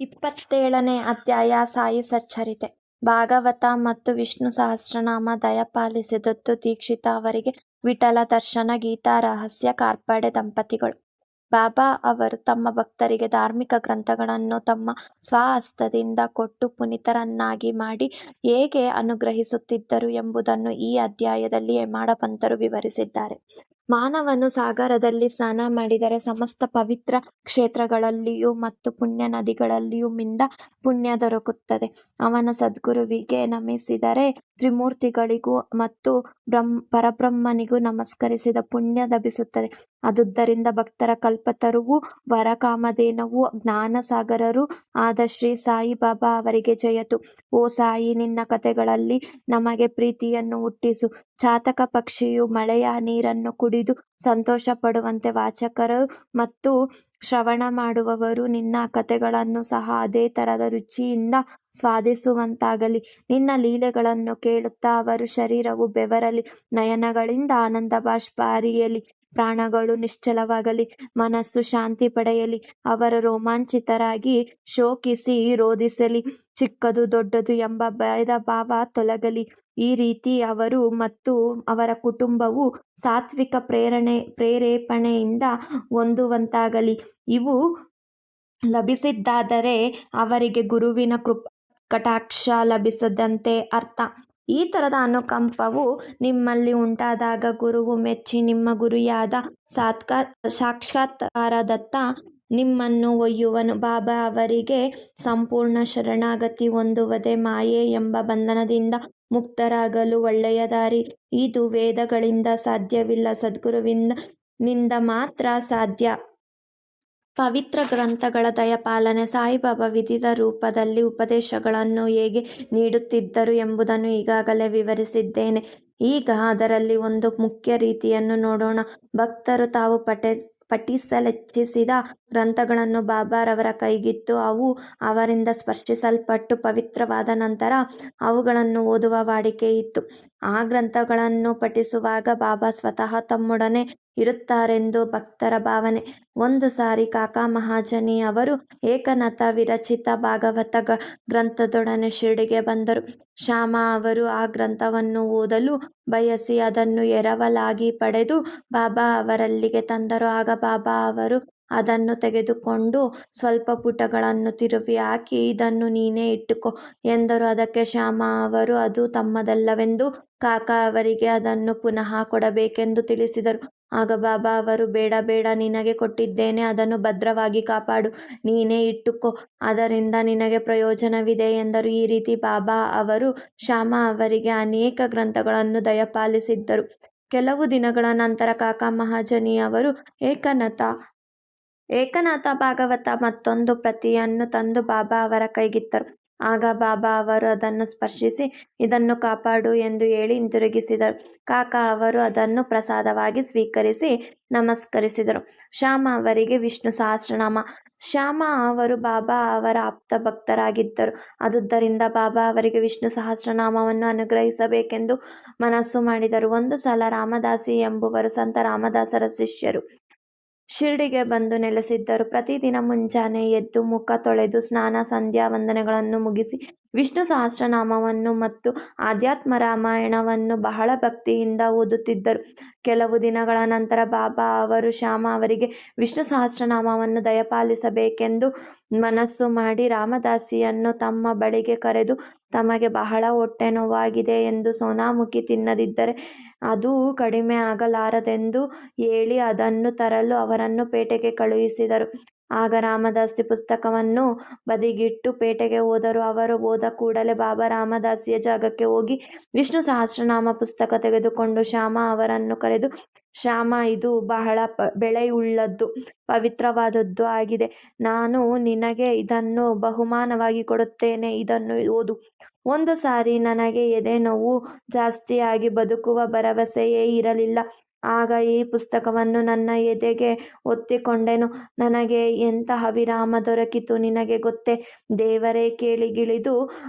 27ನೇ ಅಧ್ಯಾಯ ಸಾಯಿ ಸಚ್ಚರಿತೆ. ಭಾಗವತ ಮತ್ತು ವಿಷ್ಣು ಸಹಸ್ರನಾಮ ದಯಪಾಲಿಸಿದದ್ದು ದೀಕ್ಷಿತ ಅವರಿಗೆ ವಿಠಲ ದರ್ಶನ ಗೀತಾ ರಹಸ್ಯ ಕಾರ್ಪಡೆ ದಂಪತಿಗಳು. ಬಾಬಾ ಅವರು ತಮ್ಮ ಭಕ್ತರಿಗೆ ಧಾರ್ಮಿಕ ಗ್ರಂಥಗಳನ್ನು ತಮ್ಮ ಸ್ವಹಸ್ತದಿಂದ ಕೊಟ್ಟು ಪುನೀತರನ್ನಾಗಿ ಮಾಡಿ ಹೇಗೆ ಅನುಗ್ರಹಿಸುತ್ತಿದ್ದರು ಎಂಬುದನ್ನು ಈ ಅಧ್ಯಾಯದಲ್ಲಿ ಹೇಮಡಪಂತರು ವಿವರಿಸಿದ್ದಾರೆ. ಮಾನವನು ಸಾಗರದಲ್ಲಿ ಸ್ನಾನ ಮಾಡಿದರೆ ಸಮಸ್ತ ಪವಿತ್ರ ಕ್ಷೇತ್ರಗಳಲ್ಲಿಯೂ ಮತ್ತು ಪುಣ್ಯ ನದಿಗಳಲ್ಲಿಯೂ ಮಿಂದ ಪುಣ್ಯ ದೊರಕುತ್ತದೆ. ಅವನ ಸದ್ಗುರುವಿಗೆ ನಮಿಸಿದರೆ ತ್ರಿಮೂರ್ತಿಗಳಿಗೂ ಮತ್ತು ಪರಬ್ರಹ್ಮನಿಗೂ ನಮಸ್ಕರಿಸಿದ ಪುಣ್ಯ ಲಭಿಸುತ್ತದೆ. ಆದುದರಿಂದ ಭಕ್ತರ ಕಲ್ಪತರುವೂ ವರಕಾಮಧೇನುವೂ ಜ್ಞಾನಸಾಗರರೂ ಆದ ಶ್ರೀ ಸಾಯಿ ಬಾಬಾ ಅವರಿಗೆ ಜಯತು. ಓ ಸಾಯಿ, ನಿನ್ನ ಕಥೆಗಳಲ್ಲಿ ನಮಗೆ ಪ್ರೀತಿಯನ್ನು ಹುಟ್ಟಿಸು. ಚಾತಕ ಪಕ್ಷಿಯು ಮಳೆಯ ನೀರನ್ನು ಕುಡಿದು ಸಂತೋಷ ಪಡುವಂತೆ ವಾಚಕರು ಮತ್ತು ಶ್ರವಣ ಮಾಡುವವರು ನಿನ್ನ ಕಥೆಗಳನ್ನು ಸಹ ಅದೇ ತರದ ರುಚಿಯಿಂದ ಸ್ವಾದಿಸುವಂತಾಗಲಿ. ನಿನ್ನ ಲೀಲೆಗಳನ್ನು ಕೇಳುತ್ತಾ ಅವರ ಶರೀರವು ಬೆವರಲಿ, ನಯನಗಳಿಂದ ಆನಂದ ಬಾಷ್ಪ ಹರಿಯಲಿ, ಪ್ರಾಣಗಳು ನಿಶ್ಚಲವಾಗಲಿ, ಮನಸ್ಸು ಶಾಂತಿ ಪಡೆಯಲಿ, ಅವರು ರೋಮಾಂಚಿತರಾಗಿ ಶೋಕಿಸಿ ರೋಧಿಸಲಿ, ಚಿಕ್ಕದು ದೊಡ್ಡದು ಎಂಬ ಭೇದ ಭಾವ ತೊಲಗಲಿ. ಈ ರೀತಿ ಅವರು ಮತ್ತು ಅವರ ಕುಟುಂಬವು ಸಾತ್ವಿಕ ಪ್ರೇರೇಪಣೆಯಿಂದ ಹೊಂದುವಂತಾಗಲಿ. ಇವು ಲಭಿಸಿದ್ದಾದರೆ ಅವರಿಗೆ ಗುರುವಿನ ಕಟಾಕ್ಷ ಲಭಿಸಿದಂತೆ ಅರ್ಥ. ಈ ತರದ ಅನುಕಂಪವು ನಿಮ್ಮಲ್ಲಿ ಉಂಟಾದಾಗ ಗುರುವು ಮೆಚ್ಚಿ ನಿಮ್ಮ ಗುರಿಯಾದ ಸಾಕ್ಷಾತ್ಕಾರದತ್ತ ನಿಮ್ಮನ್ನು ಒಯ್ಯುವನು. ಬಾಬಾ ಅವರಿಗೆ ಸಂಪೂರ್ಣ ಶರಣಾಗತಿ ಹೊಂದುವುದೇ ಮಾಯೆ ಎಂಬ ಬಂಧನದಿಂದ ಮುಕ್ತರಾಗಲು ಒಳ್ಳೆಯ ದಾರಿ. ಇದು ವೇದಗಳಿಂದ ಸಾಧ್ಯವಿಲ್ಲ, ಸದ್ಗುರುವಿನಿಂದ ಮಾತ್ರ ಸಾಧ್ಯ. ಪವಿತ್ರ ಗ್ರಂಥಗಳ ದಯಪಾಲನೆ. ಸಾಯಿಬಾಬಾ ವಿವಿಧ ರೂಪದಲ್ಲಿ ಉಪದೇಶಗಳನ್ನು ಹೇಗೆ ನೀಡುತ್ತಿದ್ದರು ಎಂಬುದನ್ನು ಈಗಾಗಲೇ ವಿವರಿಸಿದ್ದೇನೆ. ಈಗ ಅದರಲ್ಲಿ ಒಂದು ಮುಖ್ಯ ರೀತಿಯನ್ನು ನೋಡೋಣ. ಭಕ್ತರು ತಾವು ಪಠಿಸಲಿಚ್ಛಿಸಿದ ಗ್ರಂಥಗಳನ್ನು ಬಾಬಾರವರ ಕೈಗಿತ್ತು ಅವು ಅವರಿಂದ ಸ್ಪರ್ಶಿಸಲ್ಪಟ್ಟು ಪವಿತ್ರವಾದ ನಂತರ ಅವುಗಳನ್ನು ಓದುವ ವಾಡಿಕೆ ಇತ್ತು. ಆ ಗ್ರಂಥಗಳನ್ನು ಪಠಿಸುವಾಗ ಬಾಬಾ ಸ್ವತಃ ತಮ್ಮೊಡನೆ ಇರುತ್ತಾರೆಂದು ಭಕ್ತರ ಭಾವನೆ. ಒಂದು ಸಾರಿ ಕಾಕಾ ಮಹಾಜನಿ ಅವರು ಏಕನಾಥ ವಿರಚಿತ ಭಾಗವತ ಗ್ರಂಥದೊಡನೆ ಶಿರ್ಡಿಗೆ ಬಂದರು. ಶ್ಯಾಮಾ ಅವರು ಆ ಗ್ರಂಥವನ್ನು ಓದಲು ಬಯಸಿ ಅದನ್ನು ಎರವಲಾಗಿ ಪಡೆದು ಬಾಬಾ ಅವರಲ್ಲಿಗೆ ತಂದರು. ಆಗ ಬಾಬಾ ಅವರು ಅದನ್ನು ತೆಗೆದುಕೊಂಡು ಸ್ವಲ್ಪ ಪುಟಗಳನ್ನು ತಿರುವಿ ಹಾಕಿ, ಇದನ್ನು ನೀನೇ ಇಟ್ಟುಕೋ ಎಂದರು. ಅದಕ್ಕೆ ಶ್ಯಾಮಾ ಅವರು ಅದು ತಮ್ಮದಲ್ಲವೆಂದು ಕಾಕಾ ಅವರಿಗೆ ಅದನ್ನು ಪುನಃ ಕೊಡಬೇಕೆಂದು ತಿಳಿಸಿದರು. ಆಗ ಬಾಬಾ ಅವರು, ಬೇಡ ಬೇಡ, ನಿನಗೆ ಕೊಟ್ಟಿದ್ದೇನೆ, ಅದನ್ನು ಭದ್ರವಾಗಿ ಕಾಪಾಡು, ನೀನೇ ಇಟ್ಟುಕೋ, ಅದರಿಂದ ನಿನಗೆ ಪ್ರಯೋಜನವಿದೆ ಎಂದರು. ಈ ರೀತಿ ಬಾಬಾ ಅವರು ಶ್ಯಾಮಾ ಅವರಿಗೆ ಅನೇಕ ಗ್ರಂಥಗಳನ್ನು ದಯಪಾಲಿಸಿದ್ದರು. ಕೆಲವು ದಿನಗಳ ನಂತರ ಕಾಕಾ ಮಹಾಜನಿ ಅವರು ಏಕನಾಥ ಭಾಗವತ ಮತ್ತೊಂದು ಪ್ರತಿಯನ್ನು ತಂದು ಬಾಬಾ ಅವರ ಕೈಗಿತ್ತರು. ಆಗ ಬಾಬಾ ಅವರು ಅದನ್ನು ಸ್ಪರ್ಶಿಸಿ, ಇದನ್ನು ಕಾಪಾಡು ಎಂದು ಹೇಳಿ ಹಿಂತಿರುಗಿಸಿದರು. ಕಾಕಾ ಅವರು ಅದನ್ನು ಪ್ರಸಾದವಾಗಿ ಸ್ವೀಕರಿಸಿ ನಮಸ್ಕರಿಸಿದರು. ಶ್ಯಾಮಾ ಅವರಿಗೆ ವಿಷ್ಣು ಸಹಸ್ರನಾಮ. ಶ್ಯಾಮಾ ಅವರು ಬಾಬಾ ಅವರ ಆಪ್ತ ಭಕ್ತರಾಗಿದ್ದರು. ಆದುದರಿಂದ ಬಾಬಾ ಅವರಿಗೆ ವಿಷ್ಣು ಸಹಸ್ರನಾಮವನ್ನು ಅನುಗ್ರಹಿಸಬೇಕೆಂದು ಮನಸ್ಸು ಮಾಡಿದರು. ಒಂದು ಸಲ ರಾಮದಾಸಿ ಎಂಬುವರು ಸಂತ ರಾಮದಾಸರ ಶಿಷ್ಯರು ಶಿರ್ಡಿಗೆ ಬಂದು ನೆಲೆಸಿದ್ದರು. ಪ್ರತಿದಿನ ಮುಂಜಾನೆ ಎದ್ದು ಮುಖ ತೊಳೆದು ಸ್ನಾನ ಸಂಧ್ಯಾ ವಂದನೆಗಳನ್ನು ಮುಗಿಸಿ ವಿಷ್ಣು ಸಹಸ್ರನಾಮವನ್ನು ಮತ್ತು ಆಧ್ಯಾತ್ಮ ರಾಮಾಯಣವನ್ನು ಬಹಳ ಭಕ್ತಿಯಿಂದ ಓದುತ್ತಿದ್ದರು. ಕೆಲವು ದಿನಗಳ ನಂತರ ಬಾಬಾ ಅವರು ಶ್ಯಾಮಾ ಅವರಿಗೆ ವಿಷ್ಣು ಸಹಸ್ರನಾಮವನ್ನು ದಯಪಾಲಿಸಬೇಕೆಂದು ಮನಸ್ಸು ಮಾಡಿ ರಾಮದಾಸಿಯನ್ನು ತಮ್ಮ ಬಳಿಗೆ ಕರೆದು, ತಮಗೆ ಬಹಳ ಹೊಟ್ಟೆ ನೋವಾಗಿದೆ ಎಂದು ಸೋನಾಮುಖಿ ತಿನ್ನದಿದ್ದರೆ ಅದು ಕಡಿಮೆ ಆಗಲಾರದೆಂದು ಹೇಳಿ ಅದನ್ನು ತರಲು ಅವರನ್ನು ಪೇಟೆಗೆ ಕಳುಹಿಸಿದರು. ಆಗ ರಾಮದಾಸಿ ಪುಸ್ತಕವನ್ನು ಬದಿಗಿಟ್ಟು ಪೇಟೆಗೆ ಹೋದರು. ಅವರು ಹೋದ ಕೂಡಲೇ ಬಾಬಾ ರಾಮದಾಸಿಯ ಜಾಗಕ್ಕೆ ಹೋಗಿ ವಿಷ್ಣು ಸಹಸ್ರನಾಮ ಪುಸ್ತಕ ತೆಗೆದುಕೊಂಡು ಶ್ಯಾಮಾ ಅವರನ್ನು ಕರೆದು, ಶ್ಯಾಮಾ, ಇದು ಬಹಳ ಬೆಲೆಯುಳ್ಳದ್ದು, ಪವಿತ್ರವಾದದ್ದು ಆಗಿದೆ. ನಾನು ನಿನಗೆ ಇದನ್ನು ಬಹುಮಾನವಾಗಿ ಕೊಡುತ್ತೇನೆ, ಇದನ್ನು ಓದು. ಒಂದು ಸಾರಿ ನನಗೆ ಎದೆ ನೋವು ಜಾಸ್ತಿಯಾಗಿ ಬದುಕುವ ಭರವಸೆಯೇ ಇರಲಿಲ್ಲ. ಆಗ ಈ ಪುಸ್ತಕವನ್ನು ನನ್ನ ಎದೆಗೆ ಒತ್ತಿಕೊಂಡೆನು. ನನಗೆ ಎಂತಹ ವಿರಾಮ ದೊರಕಿತು ನಿನಗೆ ಗೊತ್ತೇ? ದೇವರೇ ಕೇಳಿಗಿಳಿದು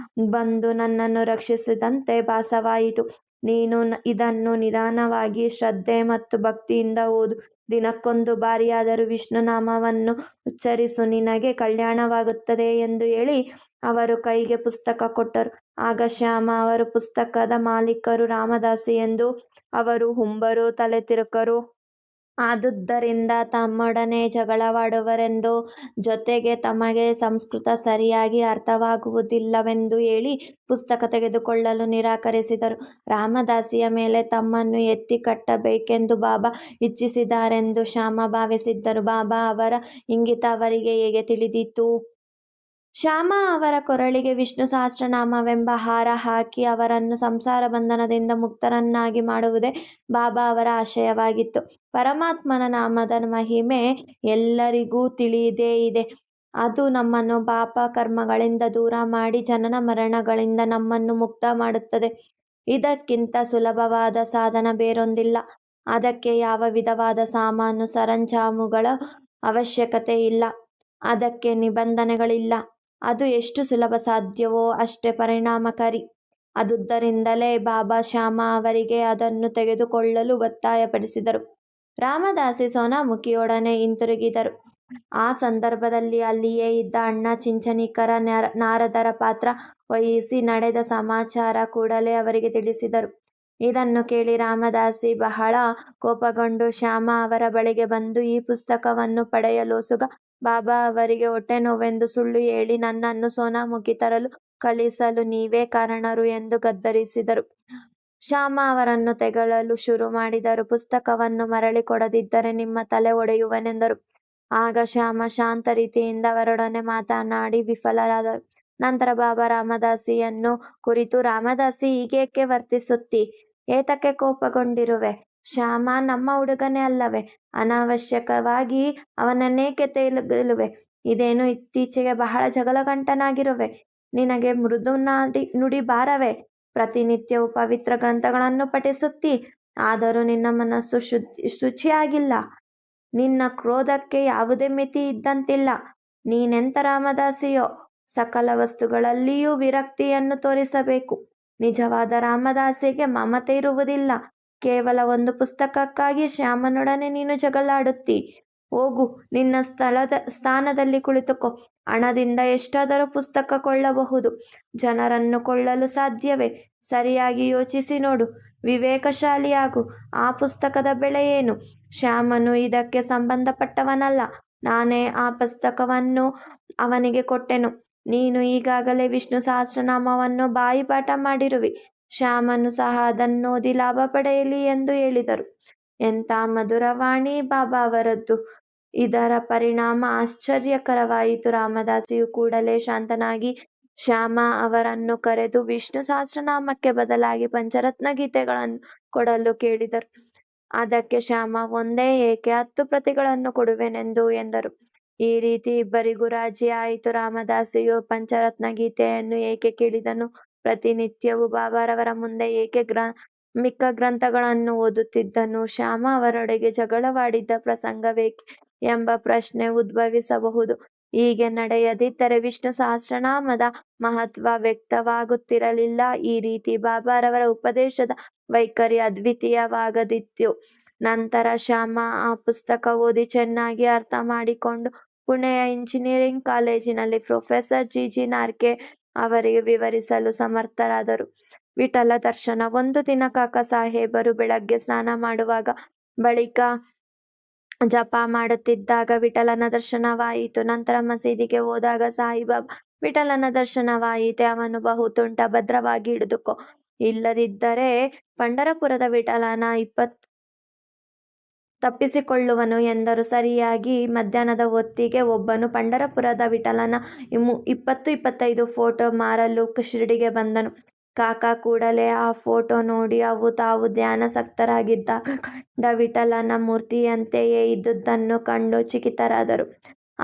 ಬಂದು ನನ್ನನ್ನು ರಕ್ಷಿಸಿದಂತೆ ಭಾಸವಾಯಿತು. ನೀನು ಇದನ್ನು ನಿಧಾನವಾಗಿ ಶ್ರದ್ಧೆ ಮತ್ತು ಭಕ್ತಿಯಿಂದ ಓದು. ದಿನಕ್ಕೊಂದು ಬಾರಿಯಾದರೂ ವಿಷ್ಣುನಾಮವನ್ನು ಉಚ್ಚರಿಸು, ನಿನಗೆ ಕಲ್ಯಾಣವಾಗುತ್ತದೆ ಎಂದು ಹೇಳಿ ಅವರು ಕೈಗೆ ಪುಸ್ತಕ ಕೊಟ್ಟರು. ಆಗ ಶ್ಯಾಮ ಅವರು ಪುಸ್ತಕದ ಮಾಲೀಕರು ರಾಮದಾಸಿ ಎಂದು ಅವರು ಹುಂಬರು ತಲೆತಿರುಕರು. ಆದುದರಿಂದ ತಮ್ಮೊಡನೆ ಜಗಳವಾಡುವರೆಂದು, ಜೊತೆಗೆ ತಮಗೆ ಸಂಸ್ಕೃತ ಸರಿಯಾಗಿ ಅರ್ಥವಾಗುವುದಿಲ್ಲವೆಂದು ಹೇಳಿ ಪುಸ್ತಕ ತೆಗೆದುಕೊಳ್ಳಲು ನಿರಾಕರಿಸಿದರು. ರಾಮದಾಸಿಯ ಮೇಲೆ ತಮ್ಮನ್ನು ಎತ್ತಿ ಕಟ್ಟಬೇಕೆಂದು ಬಾಬಾ ಇಚ್ಛಿಸಿದ್ದಾರೆಂದು ಶ್ಯಾಮ ಭಾವಿಸಿದ್ದರು. ಬಾಬಾ ಅವರ ಇಂಗಿತ ಅವರಿಗೆ ಹೇಗೆ ತಿಳಿದಿತು? ಶ್ಯಾಮ ಅವರ ಕೊರಳಿಗೆ ವಿಷ್ಣು ಸಹಸ್ರನಾಮವೆಂಬ ಹಾರ ಹಾಕಿ ಅವರನ್ನು ಸಂಸಾರ ಬಂಧನದಿಂದ ಮುಕ್ತರನ್ನಾಗಿ ಮಾಡುವುದೇ ಬಾಬಾ ಅವರ ಆಶಯವಾಗಿತ್ತು. ಪರಮಾತ್ಮನ ನಾಮದ ಮಹಿಮೆ ಎಲ್ಲರಿಗೂ ತಿಳಿದೇ ಇದೆ. ಅದು ನಮ್ಮನ್ನು ಪಾಪ ಕರ್ಮಗಳಿಂದ ದೂರ ಮಾಡಿ ಜನನ ಮರಣಗಳಿಂದ ನಮ್ಮನ್ನು ಮುಕ್ತ ಮಾಡುತ್ತದೆ. ಇದಕ್ಕಿಂತ ಸುಲಭವಾದ ಸಾಧನ ಬೇರೊಂದಿಲ್ಲ. ಅದಕ್ಕೆ ಯಾವ ವಿಧವಾದ ಸಾಮಾನು ಸರಂಜಾಮುಗಳ ಅವಶ್ಯಕತೆ ಇಲ್ಲ. ಅದಕ್ಕೆ ನಿಬಂಧನೆಗಳಿಲ್ಲ. ಅದು ಎಷ್ಟು ಸುಲಭ ಸಾಧ್ಯವೋ ಅಷ್ಟೇ ಪರಿಣಾಮಕಾರಿ. ಆದುದರಿಂದಲೇ ಬಾಬಾ ಶ್ಯಾಮ ಅವರಿಗೆ ಅದನ್ನು ತೆಗೆದುಕೊಳ್ಳಲು ಒತ್ತಾಯಪಡಿಸಿದರು. ರಾಮದಾಸಿ ಸೋನಾಮುಖಿಯೊಡನೆ ಹಿಂತಿರುಗಿದರು. ಆ ಸಂದರ್ಭದಲ್ಲಿ ಅಲ್ಲಿಯೇ ಇದ್ದ ಅಣ್ಣ ಚಿಂಚಣಿಕರ ನಾರದರ ಪಾತ್ರ ವಹಿಸಿ ನಡೆದ ಸಮಾಚಾರ ಕೂಡಲೇ ಅವರಿಗೆ ತಿಳಿಸಿದರು. ಇದನ್ನು ಕೇಳಿ ರಾಮದಾಸಿ ಬಹಳ ಕೋಪಗೊಂಡು ಶ್ಯಾಮ ಅವರ ಬಳಿಗೆ ಬಂದು, ಈ ಪುಸ್ತಕವನ್ನು ಪಡೆಯಲೋಸುಗ ಬಾಬಾ ಅವರಿಗೆ ಹೊಟ್ಟೆ ನೋವೆಂದು ಸುಳ್ಳು ಹೇಳಿ ನನ್ನನ್ನು ಸೋನಾಮುಖಿ ತರಲು ಕಳಿಸಲು ನೀವೇ ಕಾರಣರು ಎಂದು ಗದ್ದರಿಸಿದರು. ಶ್ಯಾಮ ಅವರನ್ನು ತೆಗಳಲು ಶುರು ಮಾಡಿದರು. ಪುಸ್ತಕವನ್ನು ಮರಳಿ ಕೊಡದಿದ್ದರೆ ನಿಮ್ಮ ತಲೆ ಒಡೆಯುವೆನೆಂದರು. ಆಗ ಶ್ಯಾಮ ಶಾಂತ ರೀತಿಯಿಂದ ಅವರೊಡನೆ ಮಾತನಾಡಿ ವಿಫಲರಾದರು. ನಂತರ ಬಾಬಾ ರಾಮದಾಸಿಯನ್ನು ಕುರಿತು, ರಾಮದಾಸಿ ಹೀಗೇಕೆ ವರ್ತಿಸುತ್ತಿ? ಏತಕ್ಕೆ ಕೋಪಗೊಂಡಿರುವೆ? ಶ್ಯಾಮ ನಮ್ಮ ಹುಡುಗನೇ ಅಲ್ಲವೇ? ಅನಾವಶ್ಯಕವಾಗಿ ಅವನನ್ನೇಕೆ ತೆಗಲುವೆ? ಇದೇನು ಇತ್ತೀಚೆಗೆ ಬಹಳ ಜಗಳಗಂಟನಾಗಿರುವೆ? ನಿನಗೆ ಮೃದು ನುಡಿ ಬಾರವೇ? ಪ್ರತಿನಿತ್ಯವೂ ಪವಿತ್ರ ಗ್ರಂಥಗಳನ್ನು ಪಠಿಸುತ್ತಿ, ಆದರೂ ನಿನ್ನ ಮನಸ್ಸು ಶುಚಿಯಾಗಿಲ್ಲ. ನಿನ್ನ ಕ್ರೋಧಕ್ಕೆ ಯಾವುದೇ ಮಿತಿ ಇದ್ದಂತಿಲ್ಲ. ನೀನೆಂಥ ರಾಮದಾಸಿಯೋ? ಸಕಲ ವಸ್ತುಗಳಲ್ಲಿಯೂ ವಿರಕ್ತಿಯನ್ನು ತೋರಿಸಬೇಕು. ನಿಜವಾದ ರಾಮದಾಸಿಗೆ ಮಮತೆ ಇರುವುದಿಲ್ಲ. ಕೇವಲ ಒಂದು ಪುಸ್ತಕಕ್ಕಾಗಿ ಶ್ಯಾಮನೊಡನೆ ನೀನು ಜಗಳಾಡುತ್ತಿ. ಹೋಗು, ನಿನ್ನ ಸ್ಥಾನದಲ್ಲಿ ಕುಳಿತುಕೋ. ಹಣದಿಂದ ಎಷ್ಟಾದರೂ ಪುಸ್ತಕ ಕೊಳ್ಳಬಹುದು. ಜನರನ್ನು ಕೊಳ್ಳಲು ಸಾಧ್ಯವೇ? ಸರಿಯಾಗಿ ಯೋಚಿಸಿ ನೋಡು. ವಿವೇಕಶಾಲಿಯಾಗು. ಆ ಪುಸ್ತಕದ ಬೆಲೆ ಏನು? ಶ್ಯಾಮನು ಇದಕ್ಕೆ ಸಂಬಂಧಪಟ್ಟವನಲ್ಲ. ನಾನೇ ಆ ಪುಸ್ತಕವನ್ನು ಅವನಿಗೆ ಕೊಟ್ಟೆನು. ನೀನು ಈಗಾಗಲೇ ವಿಷ್ಣು ಸಹಸ್ರನಾಮವನ್ನು ಬಾಯಿಪಾಠ ಮಾಡಿರುವಿ. ಶ್ಯಾಮನು ಸಹ ಅದನ್ನೋದಿ ಲಾಭ ಪಡೆಯಲಿ ಎಂದು ಹೇಳಿದರು. ಎಂಥ ಮಧುರವಾಣಿ ಬಾಬಾ ಅವರದ್ದು! ಇದರ ಪರಿಣಾಮ ಆಶ್ಚರ್ಯಕರವಾಯಿತು. ರಾಮದಾಸಿಯು ಕೂಡಲೇ ಶಾಂತನಾಗಿ ಶ್ಯಾಮ ಅವರನ್ನು ಕರೆದು ವಿಷ್ಣು ಸಹಸ್ರನಾಮಕ್ಕೆ ಬದಲಾಗಿ ಪಂಚರತ್ನ ಗೀತೆಗಳನ್ನು ಕೊಡಲು ಕೇಳಿದರು. ಅದಕ್ಕೆ ಶ್ಯಾಮ, ಒಂದೇ ಏಕೆ 10 ಪ್ರತಿಗಳನ್ನು ಕೊಡುವೆನೆಂದು ಎಂದರು. ಈ ರೀತಿ ಇಬ್ಬರಿಗೂ ರಾಜಿ ಆಯಿತು. ರಾಮದಾಸಿಯು ಪಂಚರತ್ನ ಗೀತೆಯನ್ನು ಏಕೆ ಕೇಳಿದನು? ಪ್ರತಿನಿತ್ಯವೂ ಬಾಬಾರವರ ಮುಂದೆ ಏಕೆ ಮಿಕ್ಕ ಗ್ರಂಥಗಳನ್ನು ಓದುತ್ತಿದ್ದನು? ಶ್ಯಾಮ ಅವರೊಳಗೆ ಜಗಳವಾಡಿದ್ದ ಪ್ರಸಂಗವೇಕೆ ಎಂಬ ಪ್ರಶ್ನೆ ಉದ್ಭವಿಸಬಹುದು. ಹೀಗೆ ನಡೆಯದಿದ್ದರೆ ವಿಷ್ಣು ಸಹಸ್ರನಾಮದ ಮಹತ್ವ ವ್ಯಕ್ತವಾಗುತ್ತಿರಲಿಲ್ಲ. ಈ ರೀತಿ ಬಾಬಾರವರ ಉಪದೇಶದ ವೈಖರಿ ಅದ್ವಿತೀಯವಾಗದಿತ್ತು. ನಂತರ ಶ್ಯಾಮ ಆ ಪುಸ್ತಕ ಓದಿ ಚೆನ್ನಾಗಿ ಅರ್ಥ ಮಾಡಿಕೊಂಡು ಪುಣೆಯ ಇಂಜಿನಿಯರಿಂಗ್ ಕಾಲೇಜಿನಲ್ಲಿ ಪ್ರೊಫೆಸರ್ ಜಿ ನಾರ್ಕೆ ಅವರಿಗೆ ವಿವರಿಸಲು ಸಮರ್ಥರಾದರು. ವಿಠಲ ದರ್ಶನ. ಒಂದು ದಿನ ಕಾಕಾ ಸಾಹೇಬರು ಬೆಳಗ್ಗೆ ಸ್ನಾನ ಮಾಡುವಾಗ, ಬಳಿಕ ಜಪ ಮಾಡುತ್ತಿದ್ದಾಗ ವಿಠಲನ ದರ್ಶನವಾಯಿತು. ನಂತರ ಮಸೀದಿಗೆ ಹೋದಾಗ ಸಾಯಿಬಾಬಾ, ವಿಠಲನ ದರ್ಶನವಾಯಿತೆ, ಅವನು ಬಹುತುಂಟ, ಭದ್ರವಾಗಿ ಹಿಡಿದುಕೋ, ಇಲ್ಲದಿದ್ದರೆ ಪಂಢರಪುರದ ವಿಠಲನ ತಪ್ಪಿಸಿಕೊಳ್ಳುವನು ಎಂದರು. ಸರಿಯಾಗಿ ಮಧ್ಯಾಹ್ನದ ಹೊತ್ತಿಗೆ ಒಬ್ಬನು ಪಂಢರಪುರದ ವಿಠಲನ 20-25 ಫೋಟೋ ಮಾರಲು ಶಿರಡಿಗೆ ಬಂದನು. ಕಾಕಾ ಕೂಡಲೇ ಆ ಫೋಟೋ ನೋಡಿ ಅವು ತಾವು ಧ್ಯಾನಾಸಕ್ತರಾಗಿದ್ದಾಗ ಕಂಡ ವಿಠಲನ ಮೂರ್ತಿಯಂತೆಯೇ ಇದ್ದುದನ್ನು ಕಂಡು ಚಕಿತರಾದರು.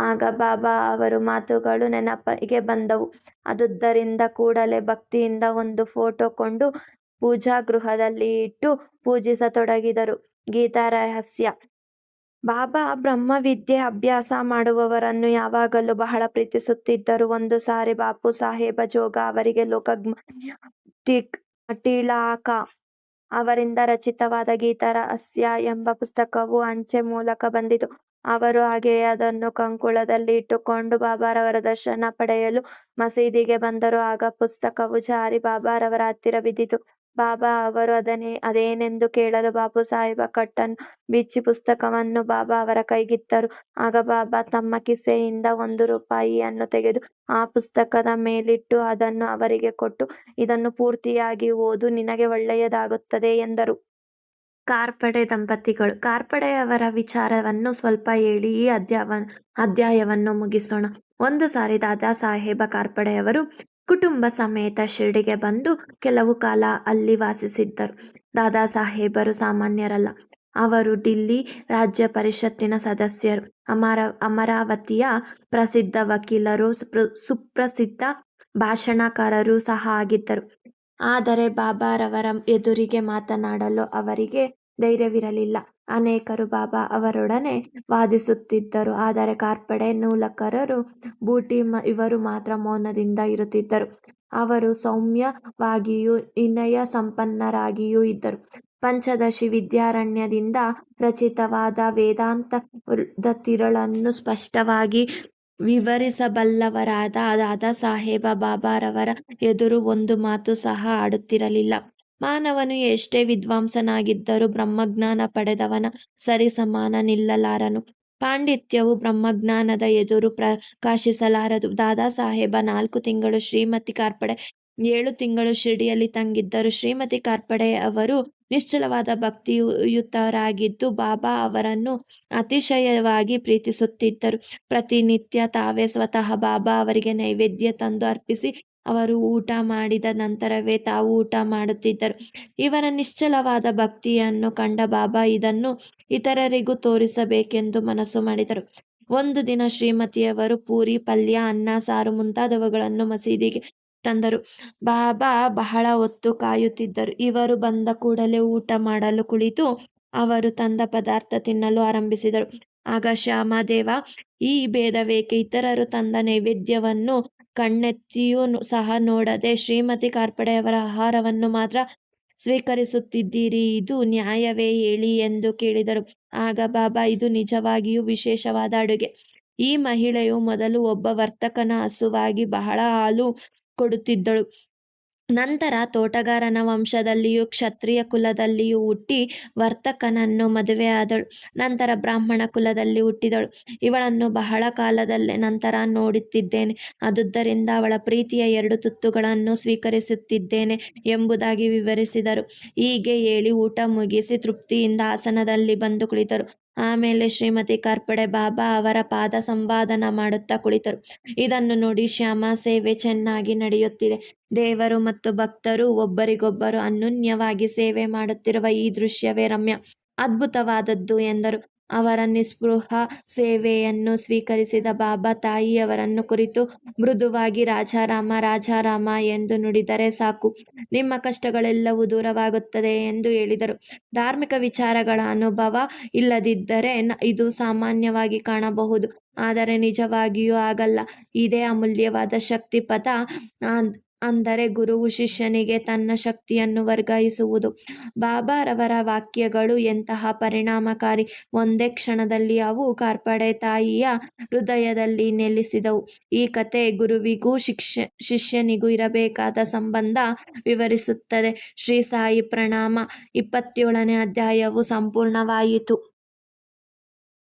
ಆಗ ಬಾಬಾ ಅವರ ಮಾತುಗಳು ನೆನಪಿಗೆ ಬಂದವು. ಆದುದರಿಂದ ಕೂಡಲೇ ಭಕ್ತಿಯಿಂದ ಒಂದು ಫೋಟೋ ಕೊಂಡು ಪೂಜಾಗೃಹದಲ್ಲಿ ಇಟ್ಟು ಪೂಜಿಸತೊಡಗಿದರು. ಗೀತಾ ರಹಸ್ಯ. ಬಾಬಾ ಬ್ರಹ್ಮವಿದ್ಯೆ ಅಭ್ಯಾಸ ಮಾಡುವವರನ್ನು ಯಾವಾಗಲೂ ಬಹಳ ಪ್ರೀತಿಸುತ್ತಿದ್ದರು. ಒಂದು ಸಾರಿ ಬಾಪು ಸಾಹೇಬ ಜೋಗ ಅವರಿಗೆ ಲೋಕಮಾನ್ಯ ಟಿಳಕ ಅವರಿಂದ ರಚಿತವಾದ ಗೀತಾ ರಹಸ್ಯ ಎಂಬ ಪುಸ್ತಕವು ಅಂಚೆ ಮೂಲಕ ಬಂದಿತು. ಅವರು ಹಾಗೆಯೇ ಅದನ್ನು ಕಂಕುಳದಲ್ಲಿ ಇಟ್ಟುಕೊಂಡು ಬಾಬಾರವರ ದರ್ಶನ ಪಡೆಯಲು ಮಸೀದಿಗೆ ಬಂದರು. ಆಗ ಪುಸ್ತಕವು ಜಾರಿ ಬಾಬಾರವರ ಹತ್ತಿರ ಬಿದ್ದಿತು. ಬಾಬಾ ಅವರು ಅದೇನೆಂದು ಕೇಳಲು ಬಾಪು ಸಾಹೇಬ ಕಟ್ಟನ್ನು ಬಿಚ್ಚಿ ಪುಸ್ತಕವನ್ನು ಬಾಬಾ ಅವರ ಕೈಗಿತ್ತರು. ಆಗ ಬಾಬಾ ತಮ್ಮ ಕಿಸೆಯಿಂದ 1 ರೂಪಾಯಿಯನ್ನು ತೆಗೆದು ಆ ಪುಸ್ತಕದ ಮೇಲಿಟ್ಟು ಅದನ್ನು ಅವರಿಗೆ ಕೊಟ್ಟು, ಇದನ್ನು ಪೂರ್ತಿಯಾಗಿ ಓದು, ನಿನಗೆ ಒಳ್ಳೆಯದಾಗುತ್ತದೆ ಎಂದರು. ಕಾರ್ಪಡೆ ದಂಪತಿಗಳು. ಕಾರ್ಪಡೆಯವರ ವಿಚಾರವನ್ನು ಸ್ವಲ್ಪ ಹೇಳಿ ಈ ಅಧ್ಯಾಯವನ್ನು ಮುಗಿಸೋಣ. ಒಂದು ಸಾರಿ ದಾದಾ ಸಾಹೇಬ ಕಾರ್ಪಡೆಯವರು ಕುಟುಂಬ ಸಮೇತ ಶಿರ್ಡಿಗೆ ಬಂದು ಕೆಲವು ಕಾಲ ಅಲ್ಲಿ ವಾಸಿಸಿದ್ದರು. ದಾದಾ ಸಾಹೇಬರು ಸಾಮಾನ್ಯರಲ್ಲ. ಅವರು ಡಿಲ್ಲಿ ರಾಜ್ಯ ಪರಿಷತ್ತಿನ ಸದಸ್ಯರು, ಅಮರಾವತಿಯ ಪ್ರಸಿದ್ಧ ವಕೀಲರು, ಸುಪ್ರಸಿದ್ಧ ಭಾಷಣಕಾರರು ಸಹ ಆಗಿದ್ದರು. ಆದರೆ ಬಾಬಾರವರ ಎದುರಿಗೆ ಮಾತನಾಡಲು ಅವರಿಗೆ ಧೈರ್ಯವಿರಲಿಲ್ಲ. ಅನೇಕರು ಬಾಬಾ ಅವರೊಡನೆ ವಾದಿಸುತ್ತಿದ್ದರು. ಆದರೆ ಕಾರ್ಪಡೆ, ನೂಲಕರರು, ಬೂಟಿ ಇವರು ಮಾತ್ರ ಮೌನದಿಂದ ಇರುತ್ತಿದ್ದರು. ಅವರು ಸೌಮ್ಯವಾಗಿಯೂ ವಿನಯ ಸಂಪನ್ನರಾಗಿಯೂ ಇದ್ದರು. ಪಂಚದಶಿ ವಿದ್ಯಾರಣ್ಯದಿಂದ ರಚಿತವಾದ ವೇದಾಂತದ ತಿರುಳನ್ನು ಸ್ಪಷ್ಟವಾಗಿ ವಿವರಿಸಬಲ್ಲವರಾದ ದಾದಾ ಸಾಹೇಬ ಬಾಬಾರವರ ಎದುರು ಒಂದು ಮಾತು ಸಹ ಆಡುತ್ತಿರಲಿಲ್ಲ. ಮಾನವನು ಎಷ್ಟೇ ವಿದ್ವಾಂಸನಾಗಿದ್ದರೂ ಬ್ರಹ್ಮಜ್ಞಾನ ಪಡೆದವನ ಸರಿಸಮಾನ ನಿಲ್ಲಲಾರನು. ಪಾಂಡಿತ್ಯವು ಬ್ರಹ್ಮಜ್ಞಾನದ ಎದುರು ಪ್ರಕಾಶಿಸಲಾರದು. ದಾದಾ ಸಾಹೇಬ 4 ತಿಂಗಳು, ಶ್ರೀಮತಿ ಕಾರ್ಪಡೆ 7 ತಿಂಗಳು ಶಿರ್ಡಿಯಲ್ಲಿ ತಂಗಿದ್ದರು. ಶ್ರೀಮತಿ ಕಾರ್ಪಡೆ ಅವರು ನಿಶ್ಚಲವಾದ ಭಕ್ತಿಯುತರಾಗಿದ್ದು ಬಾಬಾ ಅವರನ್ನು ಅತಿಶಯವಾಗಿ ಪ್ರೀತಿಸುತ್ತಿದ್ದರು. ಪ್ರತಿನಿತ್ಯ ತಾವೇ ಸ್ವತಃ ಬಾಬಾ ಅವರಿಗೆ ನೈವೇದ್ಯ ತಂದು ಅರ್ಪಿಸಿ ಅವರು ಊಟ ಮಾಡಿದ ನಂತರವೇ ತಾವು ಊಟ ಮಾಡುತ್ತಿದ್ದರು. ಇವರ ನಿಶ್ಚಲವಾದ ಭಕ್ತಿಯನ್ನು ಕಂಡ ಬಾಬಾ ಇದನ್ನು ಇತರರಿಗೂ ತೋರಿಸಬೇಕೆಂದು ಮನಸ್ಸು ಮಾಡಿದರು. ಒಂದು ದಿನ ಶ್ರೀಮತಿಯವರು ಪೂರಿ, ಪಲ್ಯ, ಅನ್ನ, ಸಾರು ಮುಂತಾದವುಗಳನ್ನು ಮಸೀದಿಗೆ ತಂದರು. ಬಾಬಾ ಬಹಳ ಹೊತ್ತು ಕಾಯುತ್ತಿದ್ದರು. ಇವರು ಬಂದ ಕೂಡಲೇ ಊಟ ಮಾಡಲು ಕುಳಿತು ಅವರು ತಂದ ಪದಾರ್ಥ ತಿನ್ನಲು ಆರಂಭಿಸಿದರು. ಆಗ ಶ್ಯಾಮದೇವ, ಈ ಭೇದವೇಕೆ? ಇತರರು ತಂದ ನೈವೇದ್ಯವನ್ನು ಕಣ್ಣೆತ್ತಿಯೂ ಸಹ ನೋಡದೆ ಶ್ರೀಮತಿ ಕಾರ್ಪಡೆಯವರ ಆಹಾರವನ್ನು ಮಾತ್ರ ಸ್ವೀಕರಿಸುತ್ತಿದ್ದೀರಿ, ಇದು ನ್ಯಾಯವೇ ಹೇಳಿ ಎಂದು ಕೇಳಿದರು. ಆಗ ಬಾಬಾ, ಇದು ನಿಜವಾಗಿಯೂ ವಿಶೇಷವಾದ ಅಡುಗೆ. ಈ ಮಹಿಳೆಯು ಮೊದಲು ಒಬ್ಬ ವರ್ತಕನ ಹಸುವಾಗಿ ಬಹಳ ಹಾಲು ಕೊಡುತ್ತಿದ್ದಳು. ನಂತರ ತೋಟಗಾರನ ವಂಶದಲ್ಲಿಯೂ ಕ್ಷತ್ರಿಯ ಕುಲದಲ್ಲಿಯೂ ಹುಟ್ಟಿ ವರ್ತಕನನ್ನು ಮದುವೆಯಾದಳು. ನಂತರ ಬ್ರಾಹ್ಮಣ ಕುಲದಲ್ಲಿ ಹುಟ್ಟಿದಳು. ಇವಳನ್ನು ಬಹಳ ಕಾಲದಲ್ಲೇ ನಂತರ ನೋಡುತ್ತಿದ್ದೇನೆ. ಆದುದರಿಂದ ಅವಳ ಪ್ರೀತಿಯ 2 ತುತ್ತುಗಳನ್ನು ಸ್ವೀಕರಿಸುತ್ತಿದ್ದೇನೆ ಎಂಬುದಾಗಿ ವಿವರಿಸಿದರು. ಹೀಗೆ ಹೇಳಿ ಊಟ ಮುಗಿಸಿ ತೃಪ್ತಿಯಿಂದ ಆಸನದಲ್ಲಿ ಬಂದು ಕುಳಿತರು. ಆಮೇಲೆ ಶ್ರೀಮತಿ ಕಾರ್ಪಡೆ ಬಾಬಾ ಅವರ ಪಾದ ಸಂವಾದನ ಮಾಡುತ್ತಾ ಕುಳಿತರು. ಇದನ್ನು ನೋಡಿ ಶ್ಯಾಮ, ಸೇವೆ ಚೆನ್ನಾಗಿ ನಡೆಯುತ್ತಿದೆ. ದೇವರು ಮತ್ತು ಭಕ್ತರು ಒಬ್ಬರಿಗೊಬ್ಬರು ಅನ್ಯೋನ್ಯವಾಗಿ ಸೇವೆ ಮಾಡುತ್ತಿರುವ ಈ ದೃಶ್ಯವೇ ರಮ್ಯ, ಅದ್ಭುತವಾದದ್ದು ಎಂದರು. ಅವರ ನಿಸ್ಪೃಹ ಸೇವೆಯನ್ನು ಸ್ವೀಕರಿಸಿದ ಬಾಬಾ ತಾಯಿಯವರನ್ನು ಕುರಿತು ಮೃದುವಾಗಿ ರಾಜಾರಾಮ, ರಾಜಾರಾಮ ಎಂದು ನುಡಿದರೆ ಸಾಕು, ನಿಮ್ಮ ಕಷ್ಟಗಳೆಲ್ಲವೂ ದೂರವಾಗುತ್ತದೆ ಎಂದು ಹೇಳಿದರು. ಧಾರ್ಮಿಕ ವಿಚಾರಗಳ ಅನುಭವ ಇಲ್ಲದಿದ್ದರೆ ಇದು ಸಾಮಾನ್ಯವಾಗಿ ಕಾಣಬಹುದು, ಆದರೆ ನಿಜವಾಗಿಯೂ ಹಾಗಲ್ಲ. ಇದೇ ಅಮೂಲ್ಯವಾದ ಶಕ್ತಿಪಥ. ಅಂದರೆ ಗುರುವು ಶಿಷ್ಯನಿಗೆ ತನ್ನ ಶಕ್ತಿಯನ್ನು ವರ್ಗಾಯಿಸುವುದು. ಬಾಬಾರವರ ವಾಕ್ಯಗಳು ಎಂತಹ ಪರಿಣಾಮಕಾರಿ! ಒಂದೇ ಕ್ಷಣದಲ್ಲಿ ಅವು ಕಾರ್ಪಡೆ ತಾಯಿಯ ಹೃದಯದಲ್ಲಿ ನೆಲೆಸಿದವು. ಈ ಕಥೆ ಗುರುವಿಗೂ ಶಿಷ್ಯನಿಗೂ ಇರಬೇಕಾದ ಸಂಬಂಧ ವಿವರಿಸುತ್ತದೆ. ಶ್ರೀ ಸಾಯಿ ಪ್ರಣಾಮ. 27ನೇ ಅಧ್ಯಾಯವು ಸಂಪೂರ್ಣವಾಯಿತು.